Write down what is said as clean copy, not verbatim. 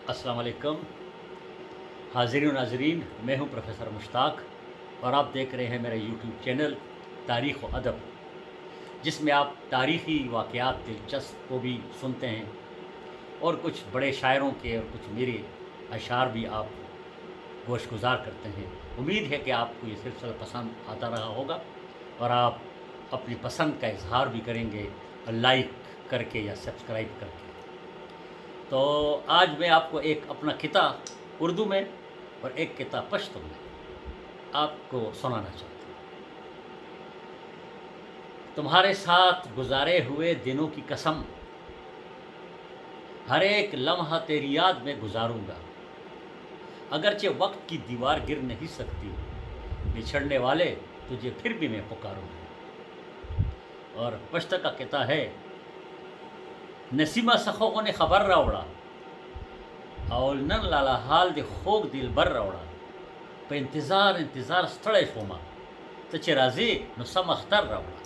अस्सलाम वालेकुम हाज़रीन व नाज़रीन, मैं हूं प्रोफेसर मुश्ताक और आप देख रहे हैं मेरा यूट्यूब चैनल तारीख़ व अदब, जिसमें आप तारीख़ी वाक़यात दिलचस्प को भी सुनते हैं और कुछ बड़े शायरों के और कुछ मेरे अशार भी आप गोशगुजार करते हैं। उम्मीद है कि आपको ये सिलसिला पसंद आता रहा होगा और आप अपनी पसंद का इजहार भी करेंगे लाइक करके या सब्सक्राइब करके। तो आज मैं आपको एक अपना किता उर्दू में और एक किता पश्तो में आपको सुनाना चाहता हूँ। तुम्हारे साथ गुजारे हुए दिनों की कसम, हर एक लम्हा तेरी याद में गुजारूंगा। अगरचे वक्त की दीवार गिर नहीं सकती, बिछड़ने वाले तुझे फिर भी मैं पुकारूंगा। और पश्तो का किता है, नसीमा सखों ने खबर रावड़ा और नन लाला हाल दे खोग दिल बर रावड़ा। पे इंतज़ार इंतज़ार स्थड़े शोमा, तो चे राज़ी नु सम अख्तर रावड़ा।